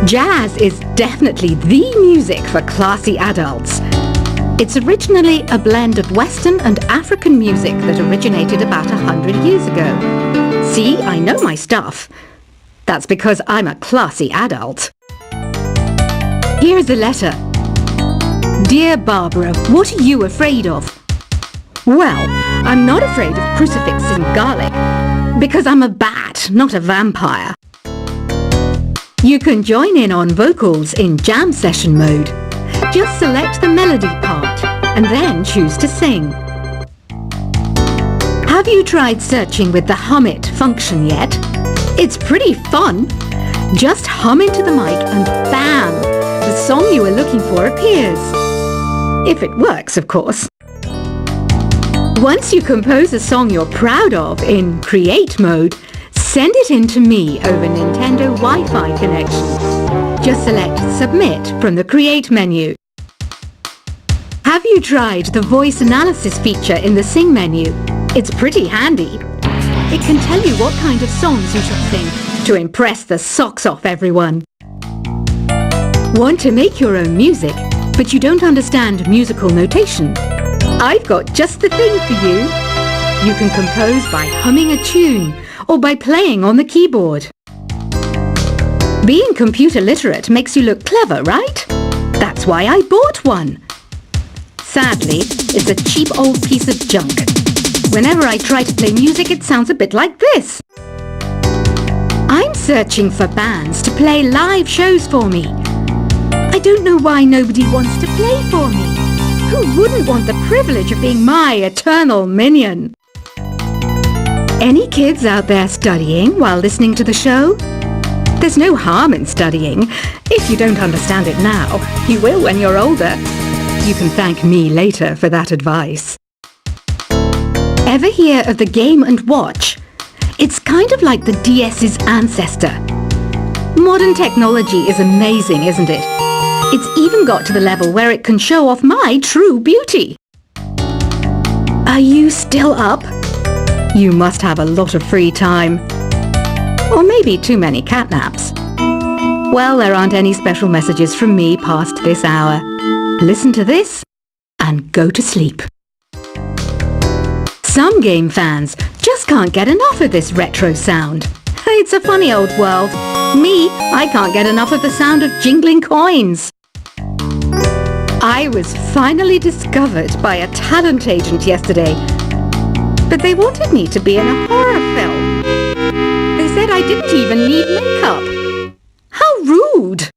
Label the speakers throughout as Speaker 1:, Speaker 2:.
Speaker 1: Jazz is definitely the music for classy adults. It's originally a blend of Western and African music that originated about 100 years ago. See, I know my stuff. That's because I'm a classy adult. Here's a letter. Dear Barbara, what are you afraid of? Well, I'm not afraid of crucifix and garlic, because I'm a bat, not a vampire. You can join in on vocals in jam session mode. Just select the melody part and then choose to sing. Have you tried searching with the Hum It function yet? It's pretty fun. Just hum into the mic and bam! The song you were looking for appears. If it works, of course. Once you compose a song you're proud of in Create mode, send it in to me over Nintendo Wi-Fi connection. Just select Submit from the Create menu. Have you tried the voice analysis feature in the Sing menu? It's pretty handy. It can tell you what kind of songs you should sing to impress the socks off everyone. Want to make your own music, but you don't understand musical notation? I've got just the thing for you. You can compose by humming a tune or by playing on the keyboard. Being computer literate makes you look clever, right? That's why I bought one. Sadly, it's a cheap old piece of junk. Whenever I try to play music, it sounds a bit like this. I'm searching for bands to play live shows for me. I don't know why nobody wants to play for me. Who wouldn't want the privilege of being my eternal minion? Any kids out there studying while listening to the show? There's no harm in studying. If you don't understand it now, you will when you're older. You can thank me later for that advice. Ever hear of the Game & Watch? It's kind of like the DS's ancestor. Modern technology is amazing, isn't it? It's even got to the level where it can show off my true beauty. Are you still up? You must have a lot of free time. Or maybe too many catnaps. Well, there aren't any special messages from me past this hour. Listen to this and go to sleep. Some game fans just can't get enough of this retro sound. It's a funny old world. Me, I can't get enough of the sound of jingling coins. I was finally discovered by a talent agent yesterday, but they wanted me to be in a horror film. They said I didn't even need makeup. How rude!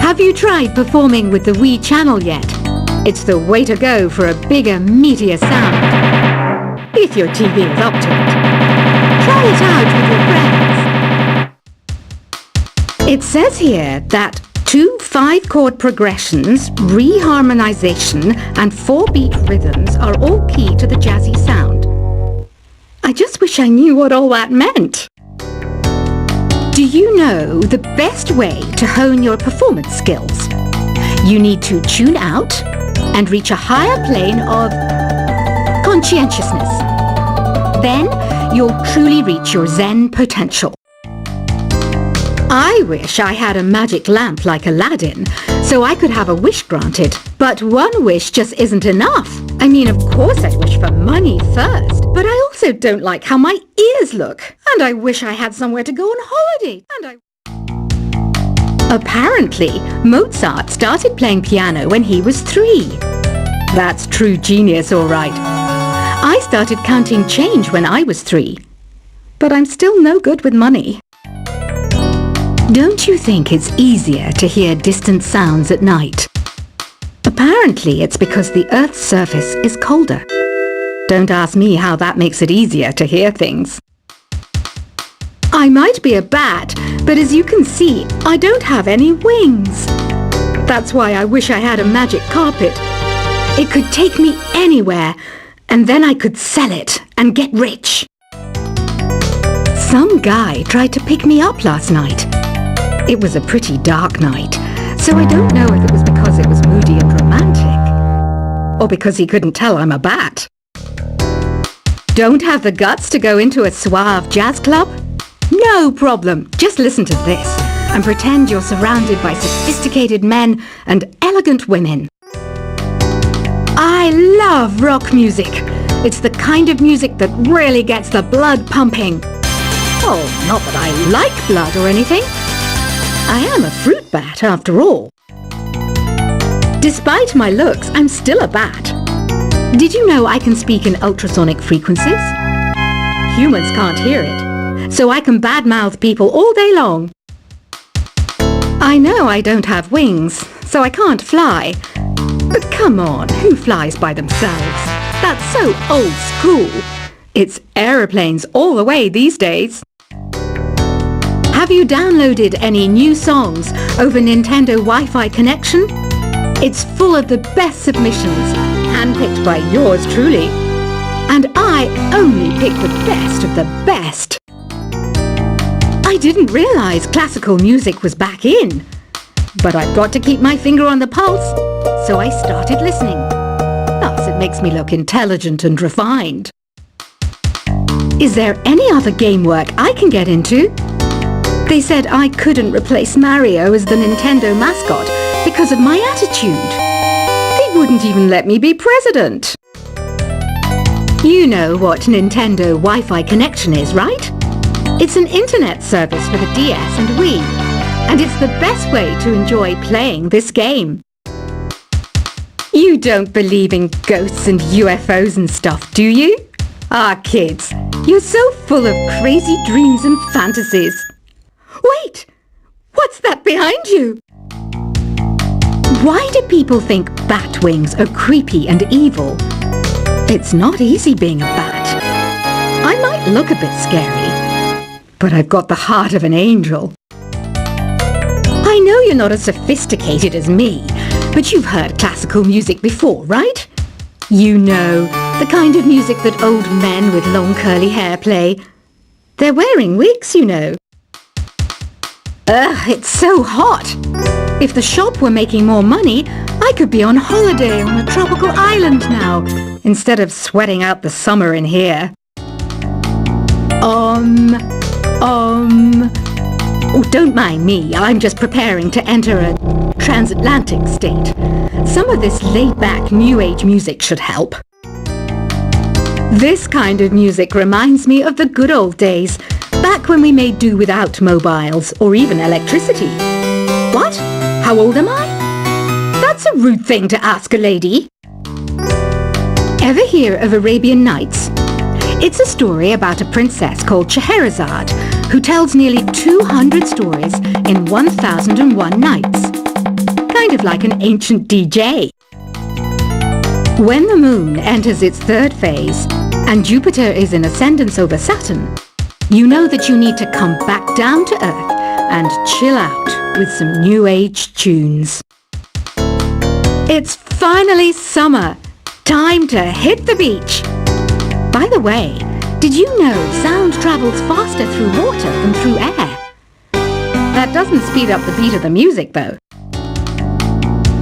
Speaker 1: Have you tried performing with the Wii channel yet? It's the way to go for a bigger, meatier sound. If your TV is up to it. Try it out with your friends. It says here that 2 5-chord progressions, reharmonization, and 4-beat rhythms are all key to the jazzy sound. I just wish I knew what all that meant. Do you know the best way to hone your performance skills? You need to tune out and reach a higher plane of conscientiousness. Then you'll truly reach your Zen potential. I wish I had a magic lamp like Aladdin, so I could have a wish granted. But one wish just isn't enough. I mean, of course I'd wish for money first, but I also don't like how my ears look. And I wish I had somewhere to go on holiday. Apparently, Mozart started playing piano when he was 3. That's true genius, all right. I started counting change when I was 3. But I'm still no good with money. Don't you think it's easier to hear distant sounds at night? Apparently, it's because the Earth's surface is colder. Don't ask me how that makes it easier to hear things. I might be a bat, but as you can see, I don't have any wings. That's why I wish I had a magic carpet. It could take me anywhere, and then I could sell it and get rich. Some guy tried to pick me up last night. It was a pretty dark night, so I don't know if it was because it was moody and romantic, or because he couldn't tell I'm a bat. Don't have the guts to go into a suave jazz club? No problem, just listen to this. and pretend you're surrounded by sophisticated men and elegant women. I love rock music. It's the kind of music that really gets the blood pumping. Oh, not that I like blood or anything. I am a fruit bat after all. Despite my looks, I'm still a bat. Did you know I can speak in ultrasonic frequencies? Humans can't hear it, so I can badmouth people all day long. I know I don't have wings, so I can't fly. But come on, who flies by themselves? That's so old school. It's aeroplanes all the way these days. Have you downloaded any new songs over Nintendo Wi-Fi connection? It's full of the best submissions, handpicked by yours truly. And I only pick the best of the best. I didn't realise classical music was back in. But I've got to keep my finger on the pulse, so I started listening. Thus, it makes me look intelligent and refined. Is there any other game work I can get into? They said I couldn't replace Mario as the Nintendo mascot because of my attitude. They wouldn't even let me be president. You know what Nintendo Wi-Fi connection is, right? It's an internet service for the DS and Wii, and it's the best way to enjoy playing this game. You don't believe in ghosts and UFOs and stuff, do you? Ah, kids, you're so full of crazy dreams and fantasies. Wait! What's that behind you? Why do people think bat wings are creepy and evil? It's not easy being a bat. I might look a bit scary, but I've got the heart of an angel. I know you're not as sophisticated as me, but you've heard classical music before, right? You know, the kind of music that old men with long curly hair play. They're wearing wigs, you know. Ugh, it's so hot. If the shop were making more money, I could be on holiday on a tropical island now, instead of sweating out the summer in here. Oh, don't mind me. I'm just preparing to enter a transatlantic state. Some of this laid-back New Age music should help. This kind of music reminds me of the good old days, back when we made do without mobiles or even electricity. What? How old am I? That's a rude thing to ask a lady. Ever hear of Arabian Nights? It's a story about a princess called Scheherazade who tells nearly 200 stories in 1001 nights. Kind of like an ancient DJ. When the moon enters its third phase and Jupiter is in ascendance over Saturn, you know that you need to come back down to Earth and chill out with some New Age tunes. It's finally summer. Time to hit the beach. By the way, did you know sound travels faster through water than through air? That doesn't speed up the beat of the music, though.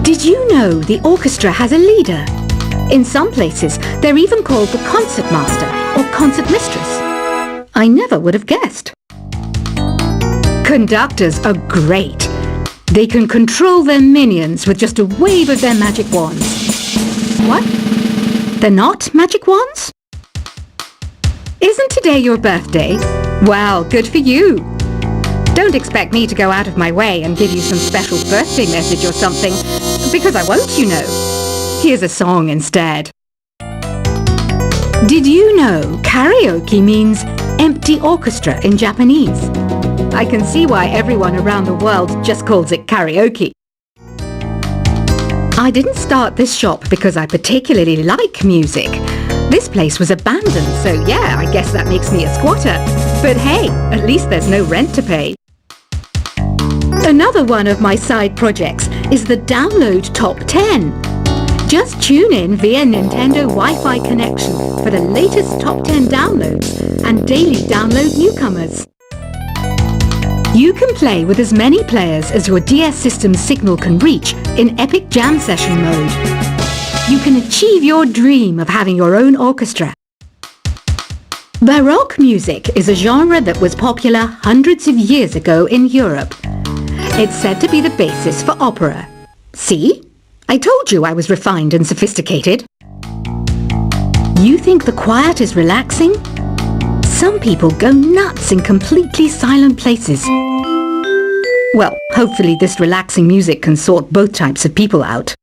Speaker 1: Did you know the orchestra has a leader? In some places, they're even called the concert master or concert mistress. I never would have guessed. Conductors are great. They can control their minions with just a wave of their magic wands. What? They're not magic wands? Isn't today your birthday? Well, good for you. Don't expect me to go out of my way and give you some special birthday message or something, because I won't, you know. Here's a song instead. Did you know karaoke means empty orchestra in Japanese? I can see why everyone around the world just calls it karaoke. I didn't start this shop because I particularly like music. This place was abandoned, so yeah, I guess that makes me a squatter. But hey, at least there's no rent to pay. Another one of my side projects is the Download Top 10. Just tune in via Nintendo Wi-Fi connection for the latest top 10 downloads and daily download newcomers. You can play with as many players as your DS system's signal can reach in Epic Jam Session mode. You can achieve your dream of having your own orchestra. Baroque music is a genre that was popular hundreds of years ago in Europe. It's said to be the basis for opera. See? I told you I was refined and sophisticated. You think the quiet is relaxing? Some people go nuts in completely silent places. Well, hopefully this relaxing music can sort both types of people out.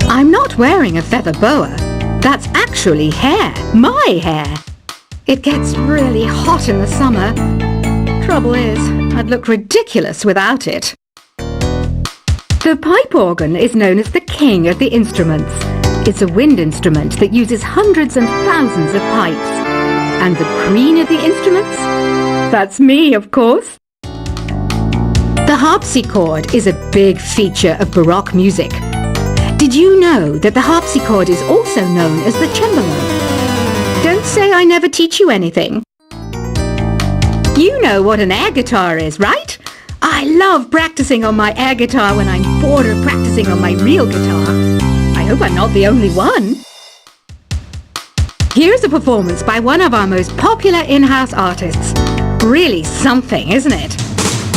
Speaker 1: I'm not wearing a feather boa. That's actually hair, my hair. It gets really hot in the summer. Trouble is, I'd look ridiculous without it. The pipe organ is known as the king of the instruments. It's a wind instrument that uses hundreds and thousands of pipes. And the queen of the instruments? That's me, of course. The harpsichord is a big feature of Baroque music. Did you know that the harpsichord is also known as the cembalo? Don't say I never teach you anything. You know what an air guitar is, right? I love practicing on my air guitar when I'm bored of practicing on my real guitar. I hope I'm not the only one. Here's a performance by one of our most popular in-house artists. Really something, isn't it?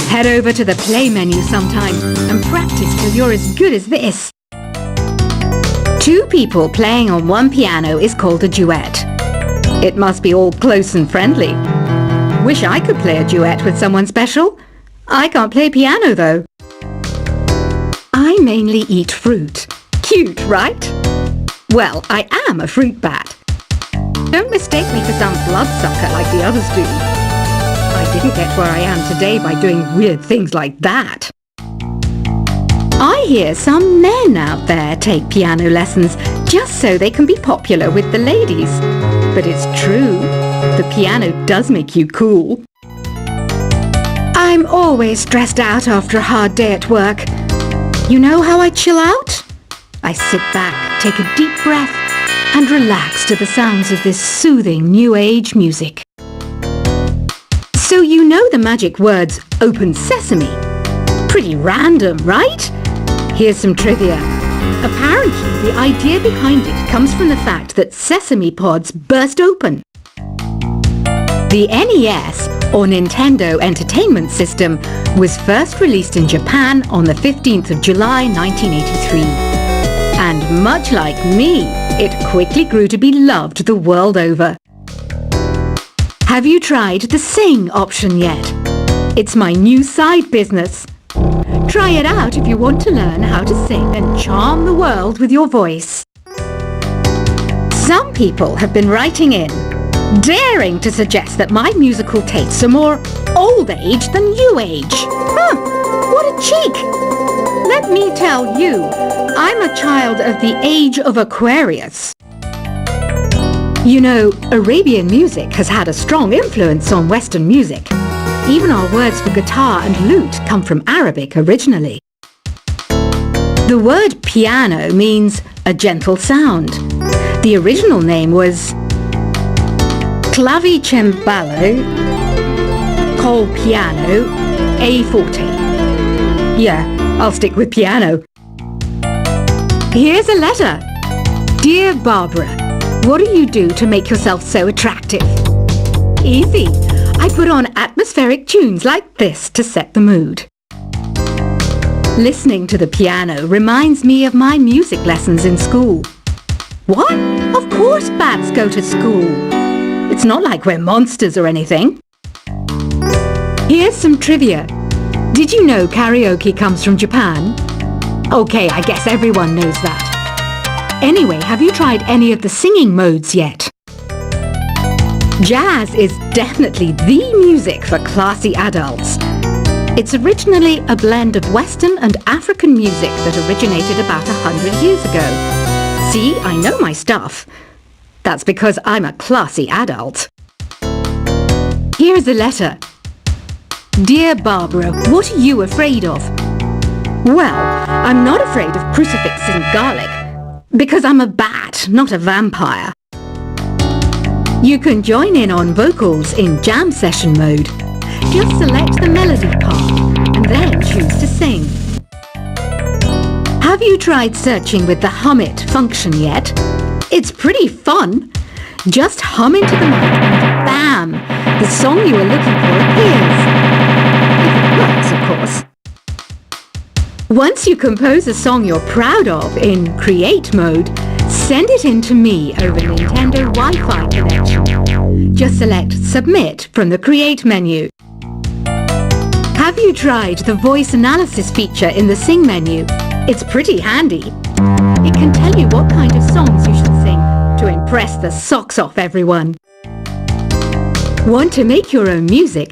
Speaker 1: Head over to the play menu sometime and practice till you're as good as this. Two people playing on one piano is called a duet. It must be all close and friendly. Wish I could play a duet with someone special. I can't play piano though. I mainly eat fruit. Cute, right? Well, I am a fruit bat. Don't mistake me for some bloodsucker like the others do. I didn't get where I am today by doing weird things like that. I hear some men out there take piano lessons just so they can be popular with the ladies. But it's true, the piano does make you cool. I'm always stressed out after a hard day at work. You know how I chill out? I sit back, take a deep breath, and relax to the sounds of this soothing new age music. So you know the magic words "open sesame"? Pretty random, right? Here's some trivia. Apparently, the idea behind it comes from the fact that sesame pods burst open. The NES, or Nintendo Entertainment System, was first released in Japan on the 15th of July 1983. And much like me, it quickly grew to be loved the world over. Have you tried the Sing option yet? It's my new side business. Try it out if you want to learn how to sing and charm the world with your voice. Some people have been writing in, daring to suggest that my musical tastes are more old age than new age. What a cheek! Let me tell you, I'm a child of the age of Aquarius. You know, Arabian music has had a strong influence on Western music. Even our words for guitar and lute come from Arabic originally. The word piano means a gentle sound. The original name was clavicembalo col piano a forte. Yeah, I'll stick with piano. Here's a letter. Dear Barbara, what do you do to make yourself so attractive? Easy. I put on atmospheric tunes like this to set the mood. Listening to the piano reminds me of my music lessons in school. What? Of course bats go to school. It's not like we're monsters or anything. Here's some trivia. Did you know karaoke comes from Japan? Okay, I guess everyone knows that. Anyway, have you tried any of the singing modes yet? Jazz is definitely the music for classy adults. It's originally a blend of Western and African music that originated about 100 years ago. See, I know my stuff. That's because I'm a classy adult. Here's a letter. Dear Barbara, what are you afraid of? Well, I'm not afraid of crucifix and garlic, because I'm a bat, not a vampire. You can join in on vocals in jam session mode. Just select the melody part and then choose to sing. Have you tried searching with the Hum It function yet? It's pretty fun. Just hum into the mic and bam! The song you are looking for appears. If it works, of course. Once you compose a song you're proud of in Create mode, send it in to me over Nintendo Wi-Fi connection. Just select Submit from the Create menu. Have you tried the voice analysis feature in the Sing menu? It's pretty handy. It can tell you what kind of songs you should sing to impress the socks off everyone. Want to make your own music?